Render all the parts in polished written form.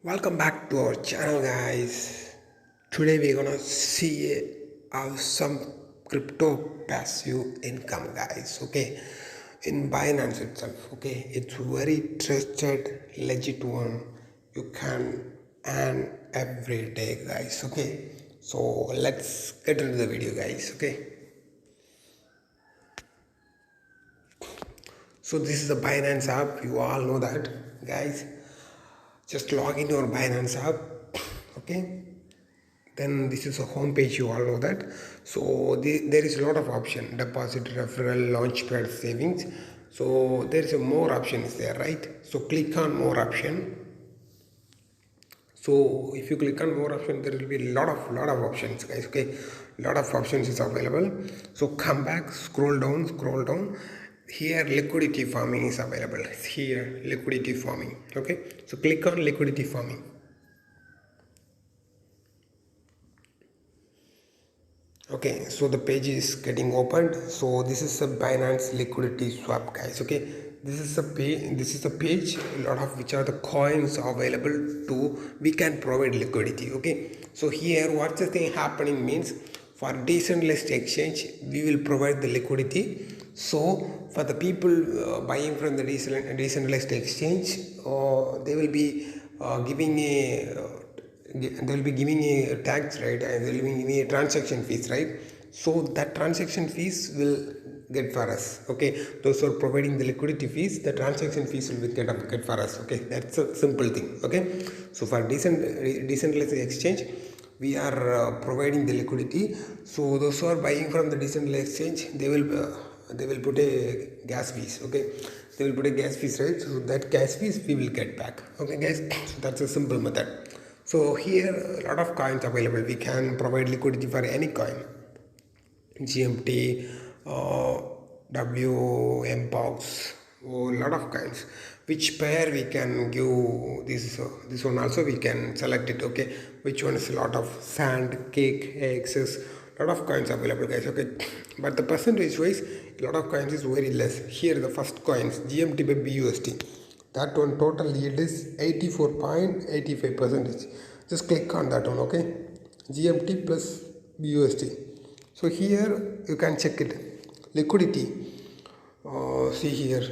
Welcome back to our channel, guys. Today we're gonna see some crypto passive income, guys. Okay, in Binance itself. Okay, it's very trusted, legit one. You can earn every day, guys. Okay, so let's get into the video, guys. Okay, so this is the Binance app. You all know that, guys. Just log in your Binance app. Okay, then this is a home page. You all know that. So there is a lot of option: deposit, referral, launchpad, savings. So there is a more options there, right? So click on more option. So if you click on more option, there will be a lot of options, guys. Okay, lot of options is available. So come back, scroll down. Here liquidity farming is available. Here liquidity farming. Okay, so click on liquidity farming. Okay, so the page is getting opened. So this is a Binance liquidity swap, guys. Okay, this is a page a lot of which are the coins available to we can provide liquidity. Okay, so here what's the thing happening means, for decentralized exchange we will provide the liquidity. So for the people buying from the decentralized exchange, they will be giving a tax, right, and they will be giving a transaction fees, right? So that transaction fees will get for us. Okay, those who are providing the liquidity fees, the transaction fees will get for us. Okay, that's a simple thing. Okay, so for decentralized exchange we are providing the liquidity. So those who are buying from the decentralized exchange, they will put a gas fees. Okay, they will put a gas fees, right? So that gas fees we will get back. Okay, guys, so that's a simple method. So here a lot of coins available. We can provide liquidity for any coin: GMT, W, Mpox, a lot of coins. Which pair we can give this one also we can select it. Okay, which one is a lot of sand, cake, excess, lot of coins available, guys. Okay, but the percentage wise, a lot of coins is very less. Here the first coins GMT by BUSD, that one total yield is 84.85%. Just click on that one. Okay, GMT plus BUSD. So here you can check it. Liquidity, see here,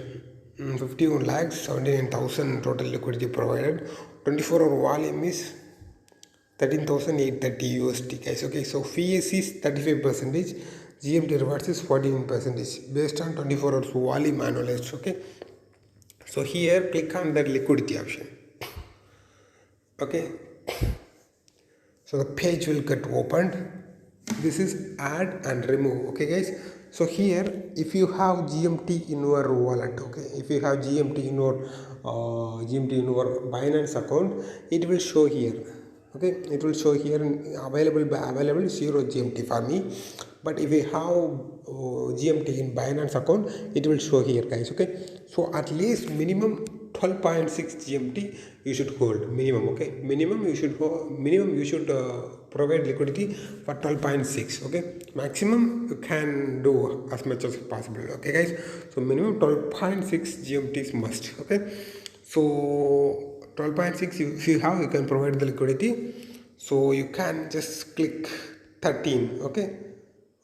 51 lakhs 79,000 total liquidity provided. 24-hour volume is 13,830 USD, guys. Okay, so fees is 35%, GMT rewards is 14% based on 24 hours volume annualized. Okay, so here click on that liquidity option. Okay, so the page will get opened. This is add and remove. Okay, guys, so here if you have GMT in your wallet, okay, if you have GMT in your Binance account, it will show here. Okay, it will show here available 0 GMT for me. But if you have GMT in Binance account, it will show here, guys. Okay, so at least minimum 12.6 GMT you should hold, minimum. Okay, minimum you should provide liquidity for 12.6. okay, maximum you can do as much as possible. Okay, guys, so minimum 12.6 GMT is must. Okay, so 12.6 if you have, you can provide the liquidity. So you can just click 13. Okay,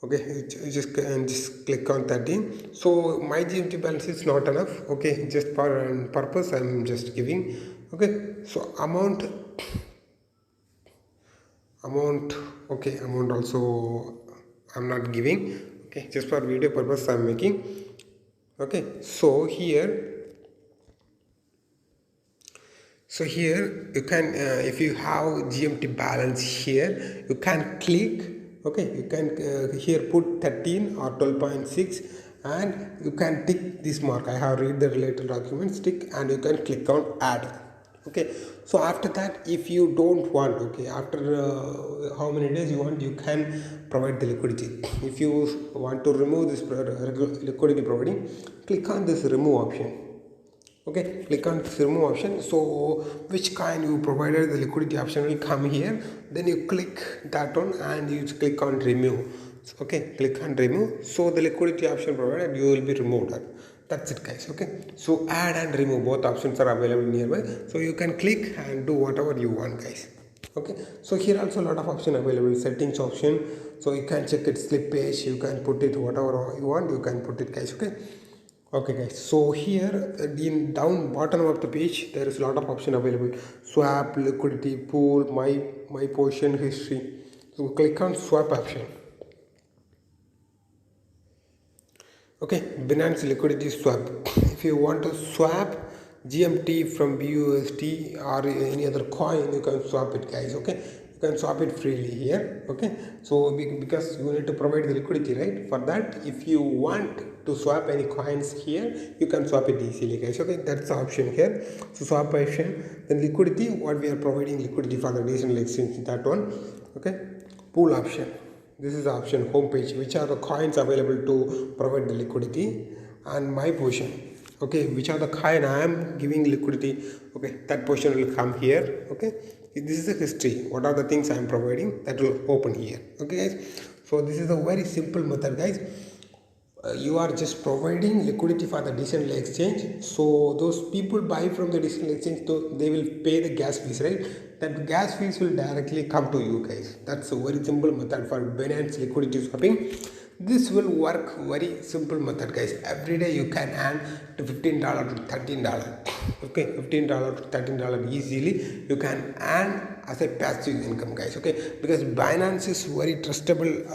you just click on 13. So my GMT balance is not enough. Okay, just for purpose I'm just giving. Okay, so amount, okay, amount also I'm not giving. Okay, just for video purpose I'm making. Okay, so here you can if you have GMT balance here, you can click. Okay, you can here put 13 or 12.6 and you can tick this mark. I have read the related documents, tick, and you can click on add. Okay, so after that, if you don't want, okay, after how many days you want, you can provide the liquidity. If you want to remove this liquidity providing, click on this remove option. Okay, click on this remove option. So which coin you provided the liquidity option will come here. Then you click that one and you click on remove. Okay, click on remove. So the liquidity option provided you will be removed. That's it guys. Okay, so add and remove both options are available nearby, so you can click and do whatever you want guys. Okay, so here also a lot of option available, settings option, so you can check it slippage, you can put it whatever you want, you can put it guys. Okay guys, so here in down bottom of the page there is a lot of option available, swap, liquidity, pool, my position history. So click on swap option. Okay, Binance Liquidity swap. If you want to swap GMT from BUSD or any other coin, you can swap it guys. Okay, you can swap it freely here. Okay, so because you need to provide the liquidity, right? For that, if you want to swap any coins here, you can swap it easily guys. Okay, that's the option here. So swap option, then liquidity, what we are providing liquidity for the decent exchange, that one. Okay, pool option. This is the option homepage, which are the coins available to provide the liquidity, and my position. Okay, which are the coin I am giving liquidity. Okay, that portion will come here. Okay, this is the history, what are the things I am providing, that will open here. Okay guys, so this is a very simple method guys. You are just providing liquidity for the decentralized exchange, so those people buy from the decentralized exchange, so they will pay the gas fees, right? That gas fees will directly come to you guys. That's a very simple method for Binance liquidity swapping. This will work very simple method guys. Every day you can earn to $15 to $13. Okay, $15 to $13 easily you can earn as a passive income guys. Okay, because Binance is very trustable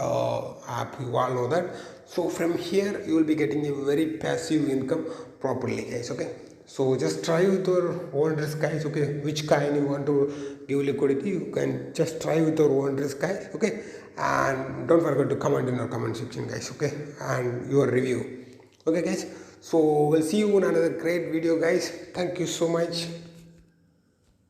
app, you all know that. So from here you will be getting a very passive income properly guys. Okay, so just try with your own risk guys. Okay, which kind you want to give liquidity, you can just try with your own risk guys. Okay, and don't forget to comment in our comment section guys. Okay, and your review. Okay guys, so we'll see you in another great video guys. Thank you so much.